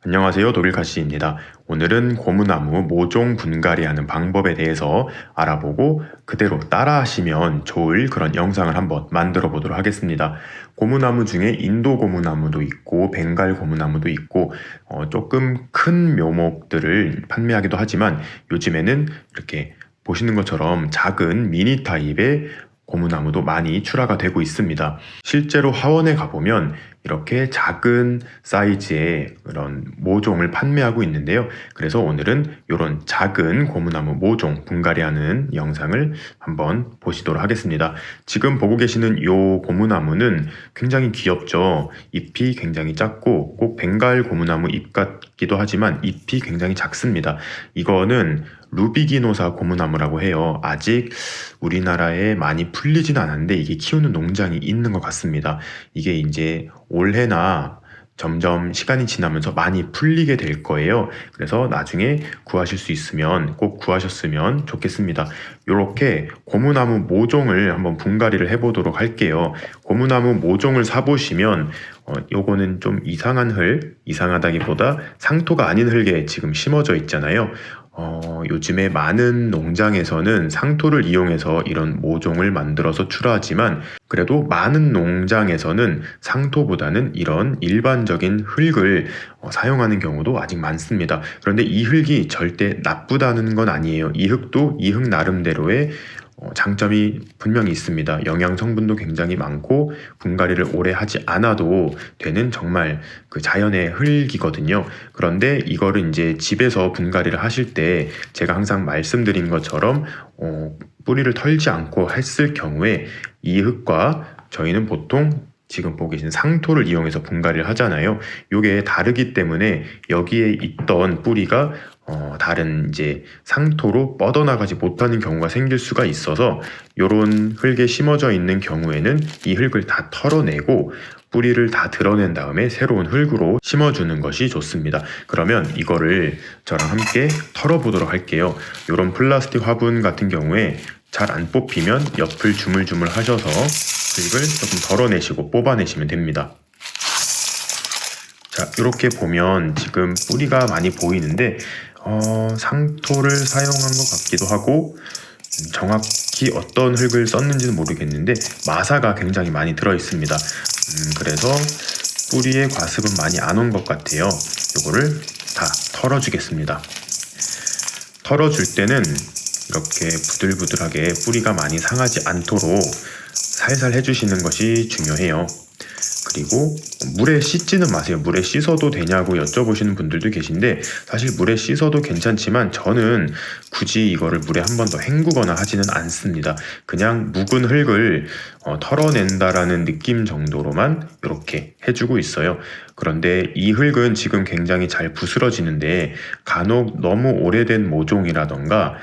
안녕하세요. 독일카씨입니다. 오늘은 고무나무 모종 분갈이하는 방법에 대해서 알아보고 그대로 따라하시면 좋을 그런 영상을 한번 만들어 보도록 하겠습니다. 고무나무 중에 인도 고무나무도 있고 벵갈 고무나무도 있고 조금 큰 묘목들을 판매하기도 하지만 요즘에는 이렇게 보시는 것처럼 작은 미니 타입의 고무나무도 많이 출하가 되고 있습니다. 실제로 하원에 가보면 이렇게 작은 사이즈의 그런 모종을 판매하고 있는데요. 그래서 오늘은 이런 작은 고무나무 모종 분갈이하는 영상을 한번 보시도록 하겠습니다. 지금 보고 계시는 이 고무나무는 굉장히 귀엽죠. 잎이 굉장히 작고 꼭 벵갈 고무나무 잎 같기도 하지만 잎이 굉장히 작습니다. 이거는 루비기노사 고무나무라고 해요. 아직 우리나라에 많이 풀리진 않았는데 이게 키우는 농장이 있는 것 같습니다. 이게 이제 올해나 점점 시간이 지나면서 많이 풀리게 될 거예요. 그래서 나중에 구하실 수 있으면 꼭 구하셨으면 좋겠습니다. 이렇게 고무나무 모종을 한번 분갈이를 해보도록 할게요. 고무나무 모종을 사보시면 요거는 좀 이상하다기보다 상토가 아닌 흙에 지금 심어져 있잖아요. 요즘에 많은 농장에서는 상토를 이용해서 이런 모종을 만들어서 출하하지만 그래도 많은 농장에서는 상토보다는 이런 일반적인 흙을 사용하는 경우도 아직 많습니다. 그런데 이 흙이 절대 나쁘다는 건 아니에요. 이 흙도 이 흙 나름대로의 장점이 분명히 있습니다. 영양 성분도 굉장히 많고 분갈이를 오래 하지 않아도 되는 정말 그 자연의 흙이거든요. 그런데 이거를 이제 집에서 분갈이를 하실 때 제가 항상 말씀드린 것처럼 뿌리를 털지 않고 했을 경우에 이 흙과 저희는 보통 지금 보고 계신 상토를 이용해서 분갈이를 하잖아요. 이게 다르기 때문에 여기에 있던 뿌리가 다른 이제 상토로 뻗어나가지 못하는 경우가 생길 수가 있어서 이런 흙에 심어져 있는 경우에는 이 흙을 다 털어내고 뿌리를 다 드러낸 다음에 새로운 흙으로 심어주는 것이 좋습니다. 그러면 이거를 저랑 함께 털어보도록 할게요. 이런 플라스틱 화분 같은 경우에 잘 안 뽑히면 옆을 주물주물 하셔서 흙을 조금 덜어내시고 뽑아내시면 됩니다. 자, 이렇게 보면 지금 뿌리가 많이 보이는데 상토를 사용한 것 같기도 하고 정확히 어떤 흙을 썼는지는 모르겠는데 마사가 굉장히 많이 들어 있습니다. 그래서 뿌리에 과습은 많이 안 온 것 같아요. 요거를 다 털어주겠습니다. 털어줄 때는 이렇게 부들부들하게 뿌리가 많이 상하지 않도록 살살 해주시는 것이 중요해요. 그리고 물에 씻지는 마세요. 물에 씻어도 되냐고 여쭤보시는 분들도 계신데 사실 물에 씻어도 괜찮지만 저는 굳이 이거를 물에 한 번 더 헹구거나 하지는 않습니다. 그냥 묵은 흙을 털어낸다라는 느낌 정도로만 이렇게 해주고 있어요. 그런데 이 흙은 지금 굉장히 잘 부스러지는데 간혹 너무 오래된 모종이라던가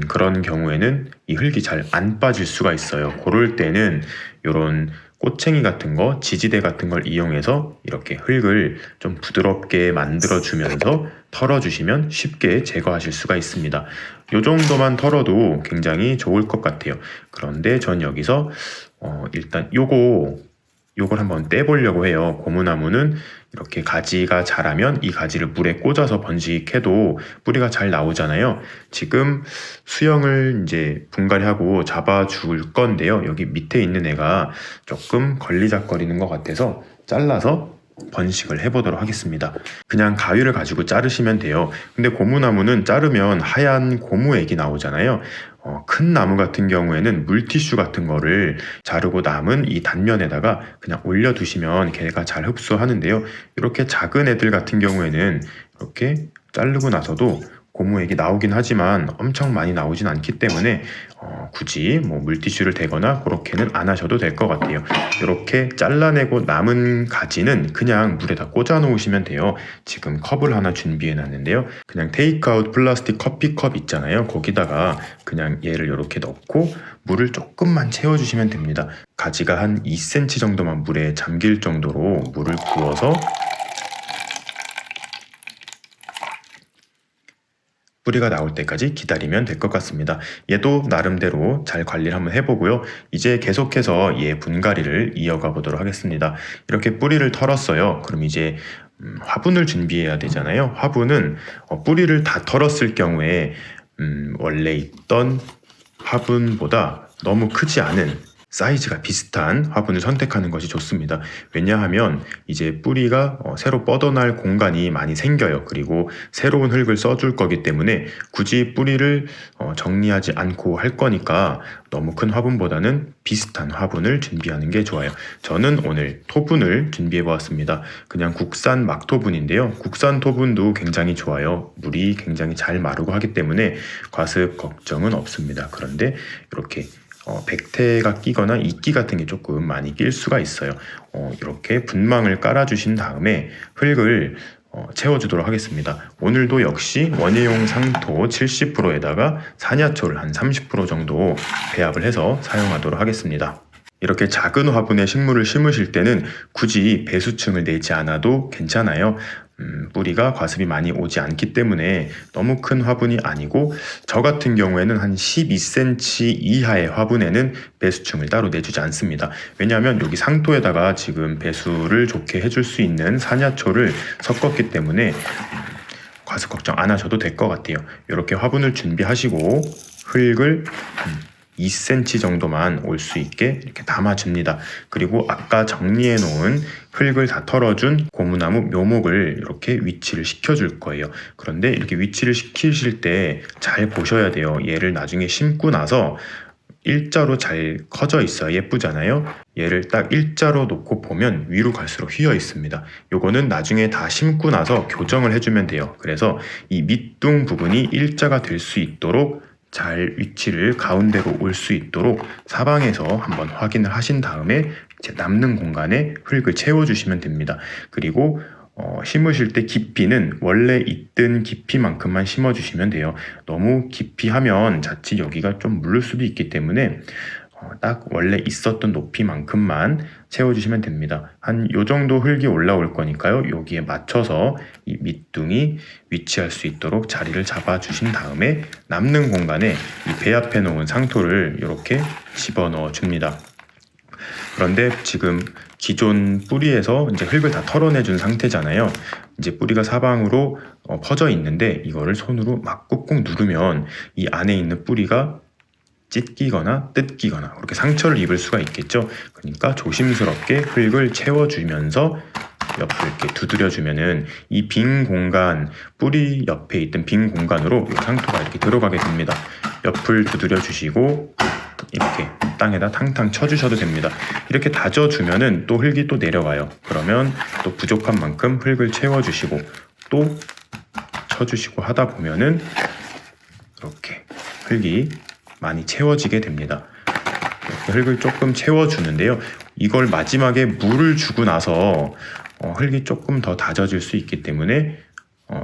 그런 경우에는 이 흙이 잘 안 빠질 수가 있어요. 그럴 때는 이런 꼬챙이 같은 거, 지지대 같은 걸 이용해서 이렇게 흙을 좀 부드럽게 만들어주면서 털어주시면 쉽게 제거하실 수가 있습니다. 이 정도만 털어도 굉장히 좋을 것 같아요. 그런데 전 여기서 일단 요걸 한번 떼보려고 해요. 고무나무는 이렇게 가지가 자라면 이 가지를 물에 꽂아서 번식해도 뿌리가 잘 나오잖아요. 지금 수영을 이제 분갈이하고 잡아줄 건데요. 여기 밑에 있는 애가 조금 걸리적거리는 것 같아서 잘라서 번식을 해보도록 하겠습니다. 그냥 가위를 가지고 자르시면 돼요. 근데 고무나무는 자르면 하얀 고무액이 나오잖아요. 큰 나무 같은 경우에는 물티슈 같은 거를 자르고 남은 이 단면에다가 그냥 올려두시면 걔가 잘 흡수하는데요. 이렇게 작은 애들 같은 경우에는 이렇게 자르고 나서도 고무액이 나오긴 하지만 엄청 많이 나오진 않기 때문에 굳이 뭐 물티슈를 대거나 그렇게는 안 하셔도 될 것 같아요. 이렇게 잘라내고 남은 가지는 그냥 물에다 꽂아 놓으시면 돼요. 지금 컵을 하나 준비해 놨는데요. 그냥 테이크아웃 플라스틱 커피컵 있잖아요. 거기다가 그냥 얘를 이렇게 넣고 물을 조금만 채워주시면 됩니다. 가지가 한 2cm 정도만 물에 잠길 정도로 물을 부어서 뿌리가 나올 때까지 기다리면 될 것 같습니다. 얘도 나름대로 잘 관리를 한번 해보고요. 이제 계속해서 얘 분갈이를 이어가 보도록 하겠습니다. 이렇게 뿌리를 털었어요. 그럼 이제 화분을 준비해야 되잖아요. 화분은 뿌리를 다 털었을 경우에 원래 있던 화분보다 너무 크지 않은 사이즈가 비슷한 화분을 선택하는 것이 좋습니다. 왜냐하면 이제 뿌리가 새로 뻗어날 공간이 많이 생겨요. 그리고 새로운 흙을 써줄 거기 때문에 굳이 뿌리를 정리하지 않고 할 거니까 너무 큰 화분보다는 비슷한 화분을 준비하는 게 좋아요. 저는 오늘 토분을 준비해 보았습니다. 그냥 국산 막토분인데요. 국산 토분도 굉장히 좋아요. 물이 굉장히 잘 마르고 하기 때문에 과습 걱정은 없습니다. 그런데 이렇게 백태가 끼거나 이끼 같은 게 조금 많이 낄 수가 있어요. 이렇게 분망을 깔아주신 다음에 흙을 채워주도록 하겠습니다. 오늘도 역시 원예용 상토 70%에다가 산야초를 한 30% 정도 배합을 해서 사용하도록 하겠습니다. 이렇게 작은 화분에 식물을 심으실 때는 굳이 배수층을 내지 않아도 괜찮아요. 뿌리가 과습이 많이 오지 않기 때문에 너무 큰 화분이 아니고 저 같은 경우에는 한 12cm 이하의 화분에는 배수층을 따로 내주지 않습니다. 왜냐하면 여기 상토에다가 지금 배수를 좋게 해줄 수 있는 산야초를 섞었기 때문에 과습 걱정 안 하셔도 될 것 같아요. 이렇게 화분을 준비하시고 흙을 2cm 정도만 올 수 있게 이렇게 담아줍니다. 그리고 아까 정리해 놓은 흙을 다 털어준 고무나무 묘목을 이렇게 위치를 시켜줄 거예요. 그런데 이렇게 위치를 시키실 때 잘 보셔야 돼요. 얘를 나중에 심고 나서 일자로 잘 커져 있어야 예쁘잖아요. 얘를 딱 일자로 놓고 보면 위로 갈수록 휘어 있습니다. 요거는 나중에 다 심고 나서 교정을 해주면 돼요. 그래서 이 밑둥 부분이 일자가 될 수 있도록 잘 위치를 가운데로 올 수 있도록 사방에서 한번 확인을 하신 다음에 이제 남는 공간에 흙을 채워주시면 됩니다. 그리고 심으실 때 깊이는 원래 있던 깊이만큼만 심어주시면 돼요. 너무 깊이 하면 자칫 여기가 좀 물을 수도 있기 때문에 딱 원래 있었던 높이만큼만 채워주시면 됩니다. 한 요 정도 흙이 올라올 거니까요. 여기에 맞춰서 이 밑둥이 위치할 수 있도록 자리를 잡아주신 다음에 남는 공간에 이 배합해 놓은 상토를 이렇게 집어넣어 줍니다. 그런데 지금 기존 뿌리에서 이제 흙을 다 털어내준 상태잖아요. 이제 뿌리가 사방으로 퍼져 있는데 이거를 손으로 막 꾹꾹 누르면 이 안에 있는 뿌리가 찢기거나 뜯기거나 그렇게 상처를 입을 수가 있겠죠. 그러니까 조심스럽게 흙을 채워주면서 옆을 이렇게 두드려주면은 이 빈 공간, 뿌리 옆에 있던 빈 공간으로 이 상토가 이렇게 들어가게 됩니다. 옆을 두드려주시고 이렇게 땅에다 탕탕 쳐주셔도 됩니다. 이렇게 다져주면은 또 흙이 또 내려가요. 그러면 또 부족한 만큼 흙을 채워주시고 또 쳐주시고 하다 보면은 이렇게 흙이 많이 채워지게 됩니다. 이렇게 흙을 조금 채워주는데요. 이걸 마지막에 물을 주고 나서 흙이 조금 더 다져질 수 있기 때문에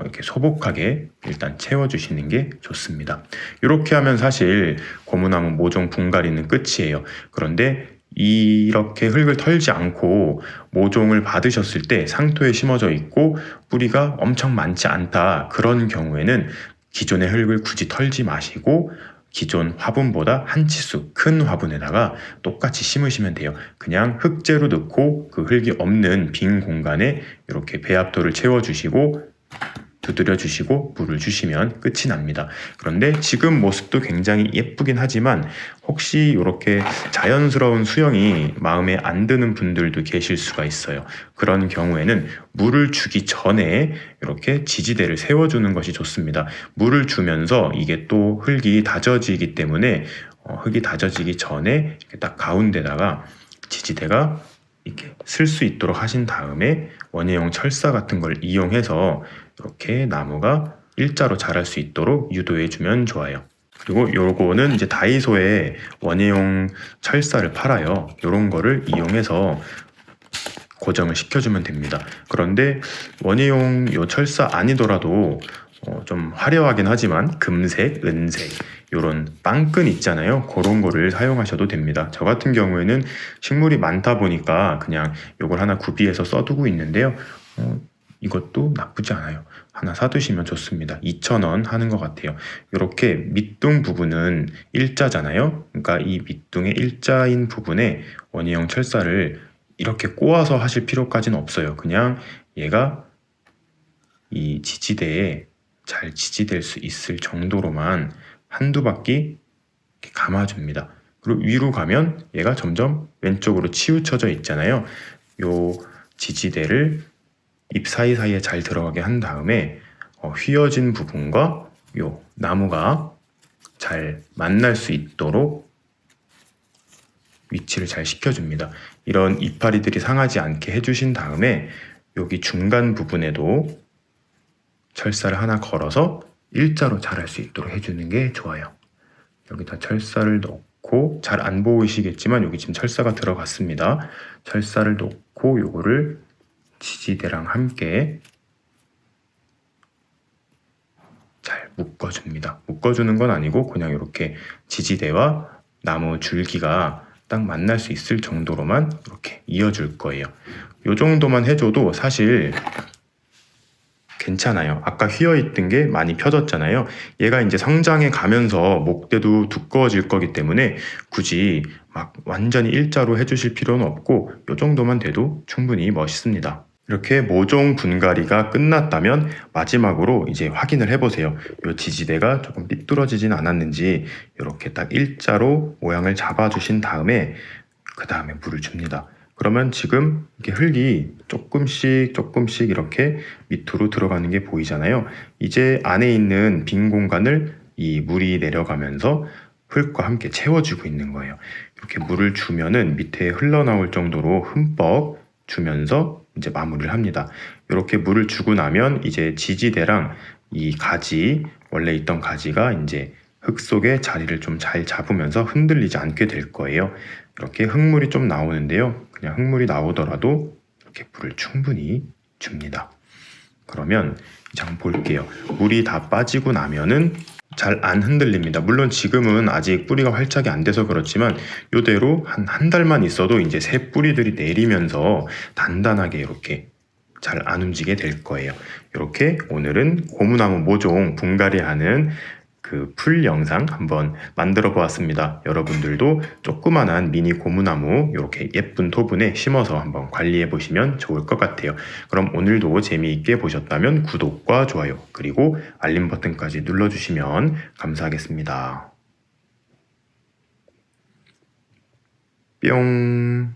이렇게 소복하게 일단 채워주시는 게 좋습니다. 이렇게 하면 사실 고무나무 모종 분갈이는 끝이에요. 그런데 이렇게 흙을 털지 않고 모종을 받으셨을 때 상토에 심어져 있고 뿌리가 엄청 많지 않다. 그런 경우에는 기존의 흙을 굳이 털지 마시고 기존 화분보다 한 치수 큰 화분에다가 똑같이 심으시면 돼요. 그냥 흙재로 넣고 그 흙이 없는 빈 공간에 이렇게 배합토를 채워주시고 두드려 주시고 물을 주시면 끝이 납니다. 그런데 지금 모습도 굉장히 예쁘긴 하지만 혹시 이렇게 자연스러운 수영이 마음에 안 드는 분들도 계실 수가 있어요. 그런 경우에는 물을 주기 전에 이렇게 지지대를 세워주는 것이 좋습니다. 물을 주면서 이게 또 흙이 다져지기 때문에 흙이 다져지기 전에 이렇게 딱 가운데다가 지지대가 이렇게 쓸 수 있도록 하신 다음에 원예용 철사 같은 걸 이용해서 이렇게 나무가 일자로 자랄 수 있도록 유도해 주면 좋아요. 그리고 요거는 이제 다이소에 원예용 철사를 팔아요. 요런 거를 이용해서 고정을 시켜주면 됩니다. 그런데 원예용 요 철사 아니더라도 좀 화려하긴 하지만 금색, 은색 요런 빵끈 있잖아요. 그런 거를 사용하셔도 됩니다. 저 같은 경우에는 식물이 많다 보니까 그냥 요걸 하나 구비해서 써두고 있는데요. 이것도 나쁘지 않아요. 하나 사두시면 좋습니다. 2,000원 하는 것 같아요. 이렇게 밑둥 부분은 일자잖아요. 그러니까 이 밑둥의 일자인 부분에 원예용 철사를 이렇게 꼬아서 하실 필요까지는 없어요. 그냥 얘가 이 지지대에 잘 지지될 수 있을 정도로만 한두 바퀴 이렇게 감아줍니다. 그리고 위로 가면 얘가 점점 왼쪽으로 치우쳐져 있잖아요. 요 지지대를 잎 사이사이에 잘 들어가게 한 다음에 휘어진 부분과 요 나무가 잘 만날 수 있도록 위치를 잘 시켜줍니다. 이런 이파리들이 상하지 않게 해주신 다음에 여기 중간 부분에도 철사를 하나 걸어서 일자로 자랄 수 있도록 해주는 게 좋아요. 여기다 철사를 넣고, 잘 안 보이시겠지만 여기 지금 철사가 들어갔습니다. 철사를 넣고 요거를 지지대랑 함께 잘 묶어줍니다. 묶어주는 건 아니고 그냥 이렇게 지지대와 나무 줄기가 딱 만날 수 있을 정도로만 이렇게 이어줄 거예요. 요 정도만 해줘도 사실 괜찮아요. 아까 휘어있던 게 많이 펴졌잖아요. 얘가 이제 성장해 가면서 목대도 두꺼워질 거기 때문에 굳이 막 완전히 일자로 해주실 필요는 없고 요 정도만 돼도 충분히 멋있습니다. 이렇게 모종 분갈이가 끝났다면 마지막으로 이제 확인을 해보세요. 요 지지대가 조금 삐뚤어지진 않았는지 이렇게 딱 일자로 모양을 잡아주신 다음에 그 다음에 물을 줍니다. 그러면 지금 이렇게 흙이 조금씩 이렇게 밑으로 들어가는 게 보이잖아요. 이제 안에 있는 빈 공간을 이 물이 내려가면서 흙과 함께 채워주고 있는 거예요. 이렇게 물을 주면은 밑에 흘러나올 정도로 흠뻑 주면서 이제 마무리를 합니다. 이렇게 물을 주고 나면 이제 지지대랑 이 가지, 원래 있던 가지가 이제 흙 속에 자리를 좀 잘 잡으면서 흔들리지 않게 될 거예요. 이렇게 흙물이 좀 나오는데요. 그냥 흙물이 나오더라도 이렇게 물을 충분히 줍니다. 그러면 이제 한번 볼게요. 물이 다 빠지고 나면은 잘 안 흔들립니다. 물론 지금은 아직 뿌리가 활착이 안 돼서 그렇지만 이대로 한 달만 있어도 이제 새 뿌리들이 내리면서 단단하게 이렇게 잘 안 움직이게 될 거예요. 이렇게 오늘은 고무나무 모종 분갈이하는 그 풀 영상 한번 만들어 보았습니다. 여러분들도 조그만한 미니 고무나무 이렇게 예쁜 토분에 심어서 한번 관리해 보시면 좋을 것 같아요. 그럼 오늘도 재미있게 보셨다면 구독과 좋아요 그리고 알림 버튼까지 눌러주시면 감사하겠습니다. 뿅.